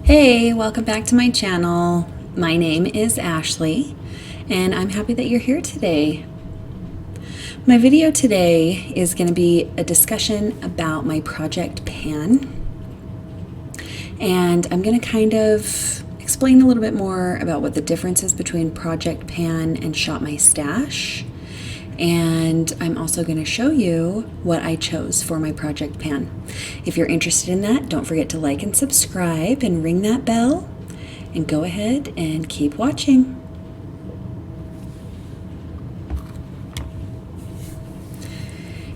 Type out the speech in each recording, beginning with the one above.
Hey, welcome back to my channel. My name is Ashley, and I'm happy that you're here today. My video today is going to be a discussion about my project pan, and I'm going to kind of explain a little bit more about what the difference is between project pan and Shop My Stash. And I'm also going to show you what I chose for my project pan. If you're interested in that, don't forget to like and subscribe and ring that bell, and go ahead and keep watching.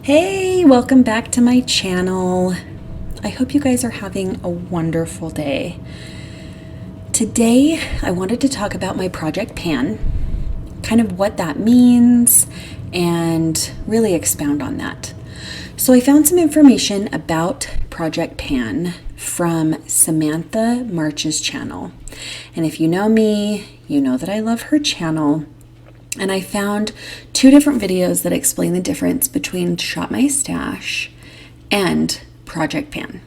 Hey, welcome back to my channel. I hope you guys are having a wonderful day. Today, I wanted to talk about my project pan, kind of what that means, and really expound on that. So I found some information about Project Pan from Samantha March's channel. And if you know me, you know that I love her channel. And I found two different videos that explain the difference between Shop My Stash and Project Pan.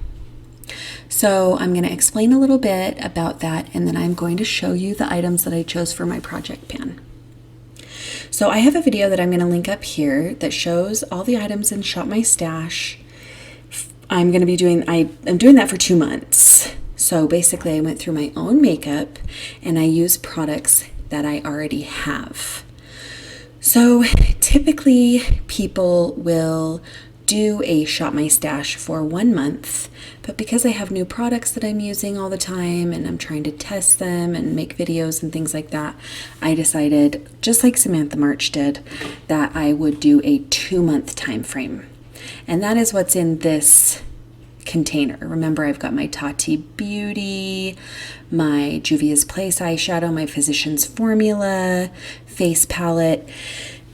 So I'm going to explain a little bit about that, and then I'm going to show you the items that I chose for my project pan. So I have a video that I'm going to link up here that shows all the items in Shop My Stash. I'm doing that for 2 months. So basically I went through my own makeup and I use products that I already have. So typically people will do a Shop My Stash for 1 month, but because I have new products that I'm using all the time and I'm trying to test them and make videos and things like that, I decided, just like Samantha March did, that I would do a 2-month time frame. And that is what's in this container. Remember, I've got my Tati Beauty, my Juvia's Place eyeshadow, my Physicians Formula, face palette.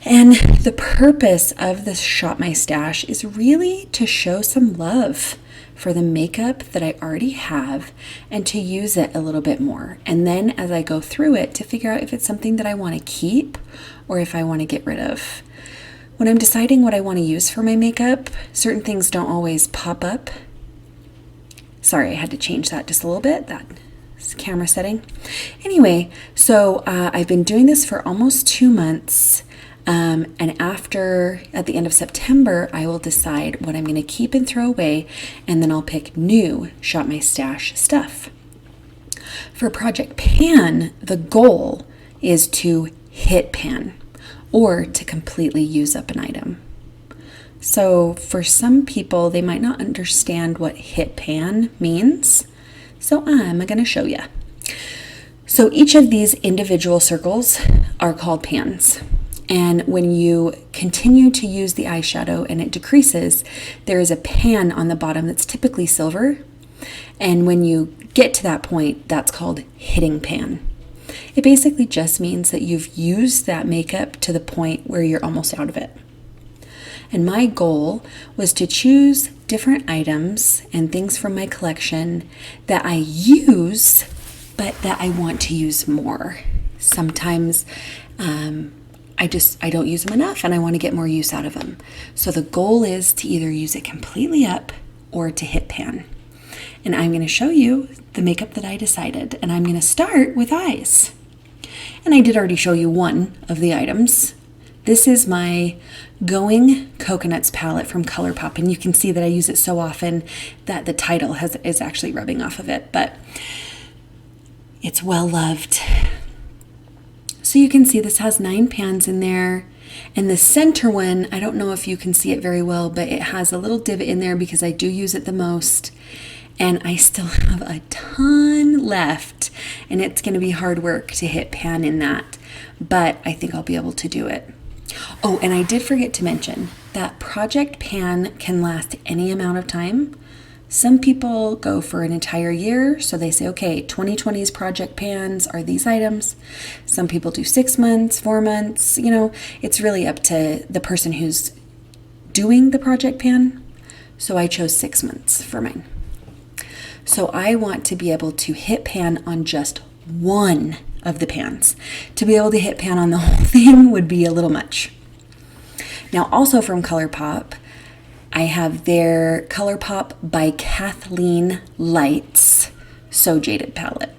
And the purpose of this Shop My Stash is really to show some love for the makeup that I already have and to use it a little bit more. And then as I go through it, to figure out if it's something that I want to keep or if I want to get rid of. When I'm deciding what I want to use for my makeup, certain things don't always pop up. Sorry, I had to change that just a little bit, that camera setting. Anyway, so I've been doing this for almost 2 months. And at the end of September, I will decide what I'm going to keep and throw away, and then I'll pick new Shop My Stash stuff. For Project Pan, the goal is to hit pan or to completely use up an item. So for some people, they might not understand what hit pan means, so I'm going to show you. So each of these individual circles are called pans. And when you continue to use the eyeshadow and it decreases, there is a pan on the bottom that's typically silver. And when you get to that point, that's called hitting pan. It basically just means that you've used that makeup to the point where you're almost out of it. And my goal was to choose different items and things from my collection that I use, but that I want to use more. Sometimes, I don't use them enough and I want to get more use out of them. So the goal is to either use it completely up or to hit pan. And I'm going to show you the makeup that I decided. And I'm going to start with eyes. And I did already show you one of the items. This is my Going Coconuts palette from Colourpop. And you can see that I use it so often that the title is actually rubbing off of it. But it's well loved. So you can see this has 9 pans in there, and the center one, I don't know if you can see it very well, but it has a little divot in there because I do use it the most, and I still have a ton left, and it's going to be hard work to hit pan in that, but I think I'll be able to do it. Oh, and I did forget to mention that Project Pan can last any amount of time. Some people go for an entire year, so they say, okay, 2020's Project Pans are these items. Some people do 6 months, 4 months, it's really up to the person who's doing the Project Pan. So I chose 6 months for mine. So I want to be able to hit pan on just one of the pans. To be able to hit pan on the whole thing would be a little much. Now also from Colourpop, I have their Colourpop by Kathleen Lights So Jaded palette.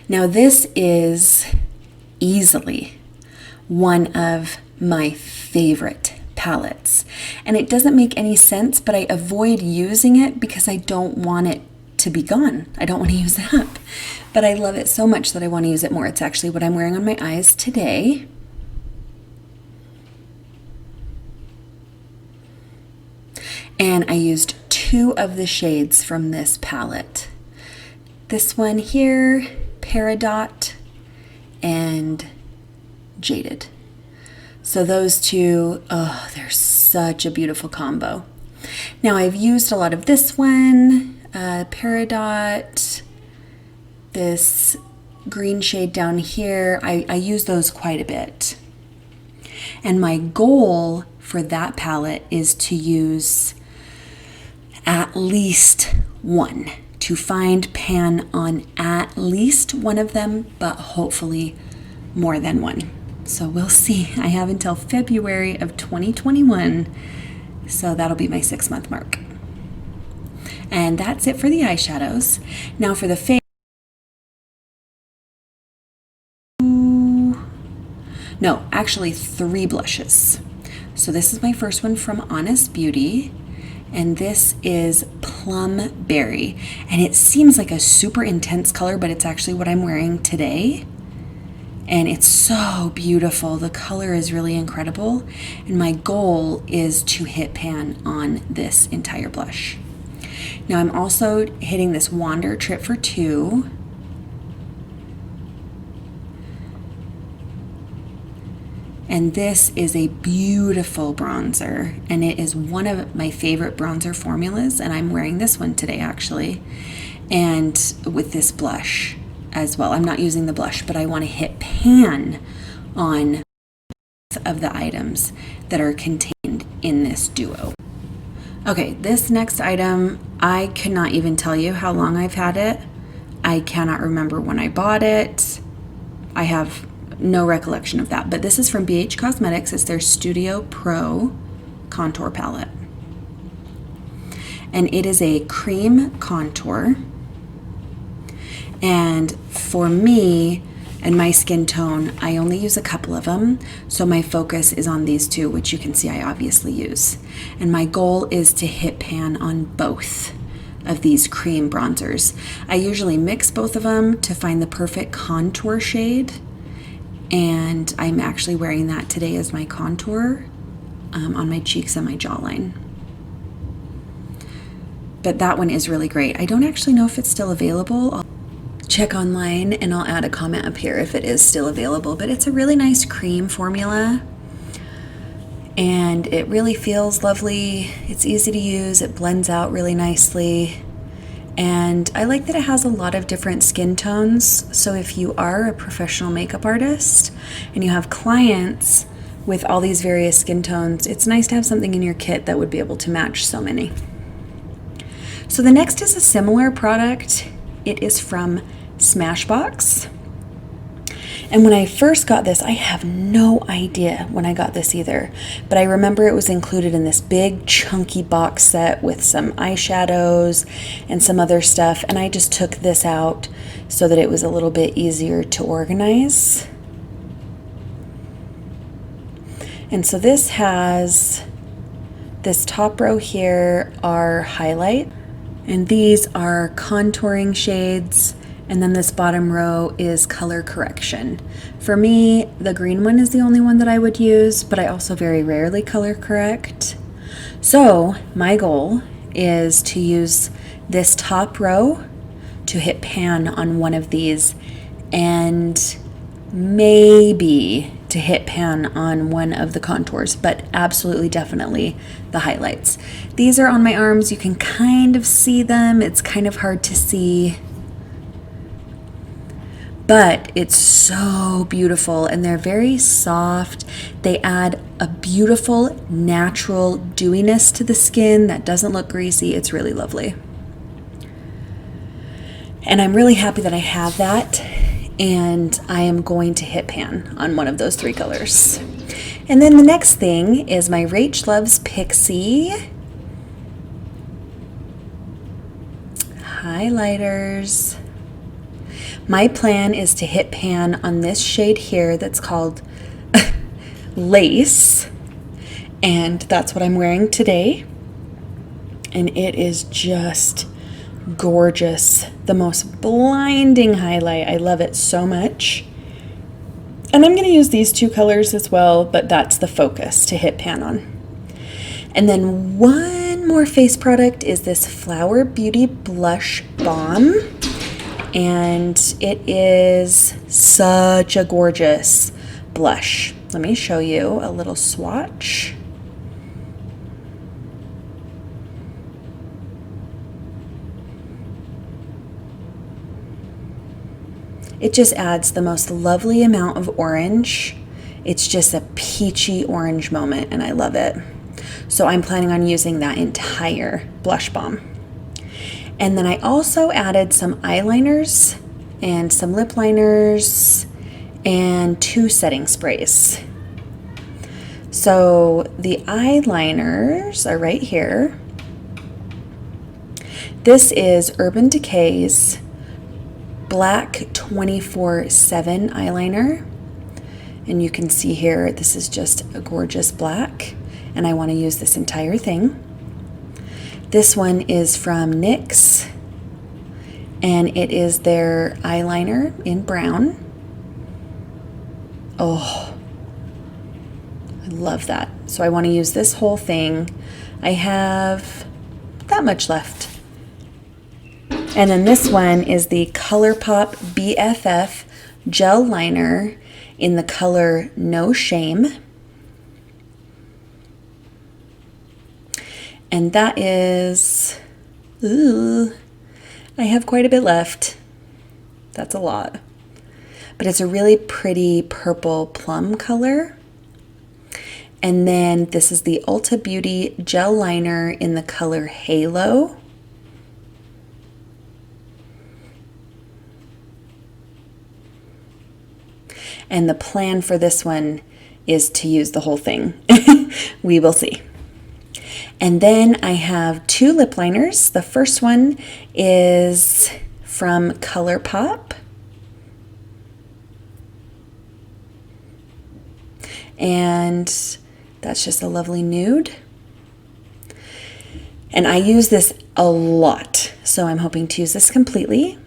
Now this is easily one of my favorite palettes, and it doesn't make any sense, but I avoid using it because I don't want it to be gone. I don't want to use it up, but I love it so much that I want to use it more. It's actually what I'm wearing on my eyes today. And I used 2 of the shades from this palette. This one here, Peridot, and Jaded. So those 2, oh, they're such a beautiful combo. Now I've used a lot of this one, Peridot, this green shade down here. I use those quite a bit. And my goal for that palette is to use at least one, to find pan on at least one of them, but hopefully more than one. So we'll see. I have until February of 2021, so that'll be my 6-month mark. And that's it for the eyeshadows. Now for the face, no, actually 3 blushes. So this is my first one from Honest Beauty, and this is Plum Berry. And it seems like a super intense color, but it's actually what I'm wearing today. And it's so beautiful. The color is really incredible. And my goal is to hit pan on this entire blush. Now I'm also hitting this Wander Trip for 2. And this is a beautiful bronzer, and it is one of my favorite bronzer formulas, and I'm wearing this one today actually, and with this blush as well. I'm not using the blush, but I want to hit pan on both of the items that are contained in this duo. Okay, this next item, I cannot even tell you how long I've had it. I cannot remember when I bought it. I have no recollection of that, but this is from BH Cosmetics. It's their Studio Pro contour palette, and it is a cream contour. And for me and my skin tone, I only use a couple of them, so my focus is on these 2, which you can see I obviously use. And my goal is to hit pan on both of these cream bronzers. I usually mix both of them to find the perfect contour shade, and I'm actually wearing that today as my contour on my cheeks and my jawline. But that one is really great. I don't actually know if it's still available. I'll check online and I'll add a comment up here if it is still available, but it's a really nice cream formula and it really feels lovely. It's easy to use, it blends out really nicely. And I like that it has a lot of different skin tones. So if you are a professional makeup artist and you have clients with all these various skin tones, it's nice to have something in your kit that would be able to match so many. So the next is a similar product. It is from Smashbox. And when I first got this, I have no idea when I got this either, but I remember it was included in this big chunky box set with some eyeshadows and some other stuff, and I just took this out so that it was a little bit easier to organize. And so this has, this top row here are highlight, and these are contouring shades. And then this bottom row is color correction. For me, the green one is the only one that I would use, but I also very rarely color correct. So my goal is to use this top row to hit pan on one of these, and maybe to hit pan on one of the contours, but absolutely definitely the highlights. These are on my arms. You can kind of see them. It's kind of hard to see, but it's so beautiful, and they're very soft. They add a beautiful natural dewiness to the skin that doesn't look greasy. It's really lovely. And I'm really happy that I have that, and I am going to hit pan on one of those 3 colors. And then the next thing is my Rachh Loves Pixi. highlighters. My plan is to hit pan on this shade here that's called Lace, and that's what I'm wearing today. And it is just gorgeous. The most blinding highlight. I love it so much. And I'm going to use these two colors as well, but that's the focus to hit pan on. And then one more face product is this Flower Beauty Blush Balm. And it is such a gorgeous blush. Let me show you a little swatch. It just adds the most lovely amount of orange. It's just a peachy orange moment, and I love it. So I'm planning on using that entire blush balm. And then I also added some eyeliners and some lip liners and 2 setting sprays. So the eyeliners are right here. This is Urban Decay's Black 24/7 eyeliner, and you can see here this is just a gorgeous black, and I want to use this entire thing. This one is from NYX, and it is their eyeliner in brown. Oh, I love that. So I want to use this whole thing. I have that much left. And then this one is the Colourpop BFF Gel Liner in the color No Shame. And that is, ooh, I have quite a bit left. That's a lot. But it's a really pretty purple plum color. And then this is the Ulta Beauty Gel Liner in the color Halo. And the plan for this one is to use the whole thing. We will see. And then I have 2 lip liners. The first one is from Colourpop. And that's just a lovely nude. And I use this a lot, so I'm hoping to use this completely.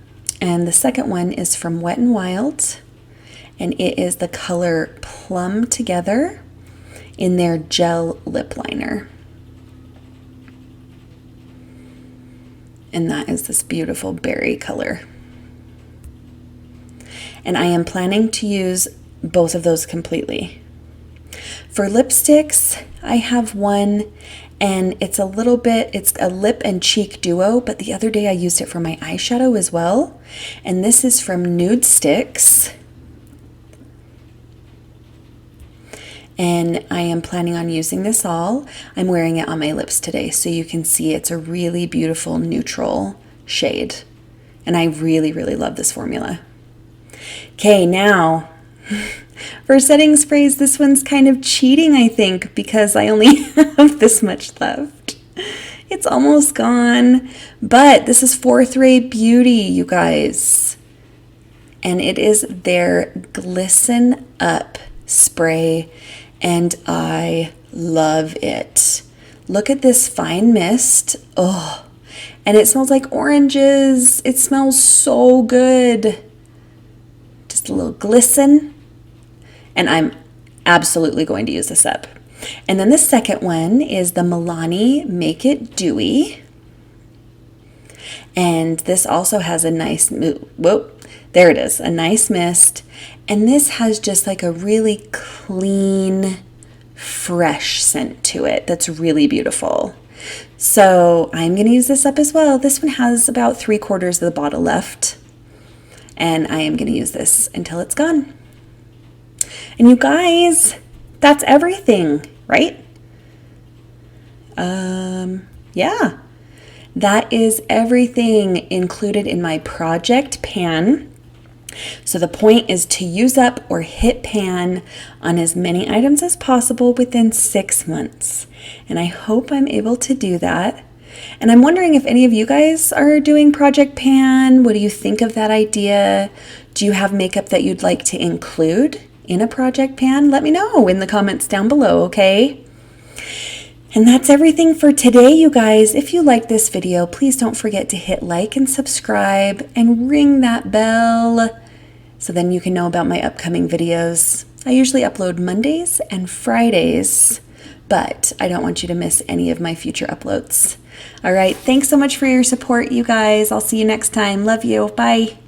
And the second one is from Wet n Wild. And it is the color Plum Together in their gel lip liner. And that is this beautiful berry color. And I am planning to use both of those completely. For lipsticks, I have one, and it's a lip and cheek duo, but the other day I used it for my eyeshadow as well. And this is from Nude Stix. And I am planning on using this all. I'm wearing it on my lips today, so you can see it's a really beautiful neutral shade. And I really, really love this formula. Okay, now for setting sprays, this one's kind of cheating, I think, because I only have this much left. It's almost gone, but this is Fourth Ray Beauty, you guys. And it is their Glisten Up spray. And I love it. Look at this fine mist. Oh, and it smells like oranges. It smells so good. Just a little glisten. And I'm absolutely going to use this up. And then the second one is the Milani Make It Dewy. And this also has a nice, whoa, there it is, a nice mist. And this has just like a really clean, fresh scent to it that's really beautiful. So I'm going to use this up as well. This one has about 3/4 of the bottle left. And I am going to use this until it's gone. And you guys, that's everything, right? Yeah. That is everything included in my project pan. So the point is to use up or hit pan on as many items as possible within 6 months. And I hope I'm able to do that. And I'm wondering if any of you guys are doing project pan. What do you think of that idea? Do you have makeup that you'd like to include in a project pan? Let me know in the comments down below, okay? And that's everything for today, you guys. If you like this video, please don't forget to hit like and subscribe and ring that bell so then you can know about my upcoming videos. I usually upload Mondays and Fridays, but I don't want you to miss any of my future uploads. All right, thanks so much for your support, you guys. I'll see you next time. Love you. Bye.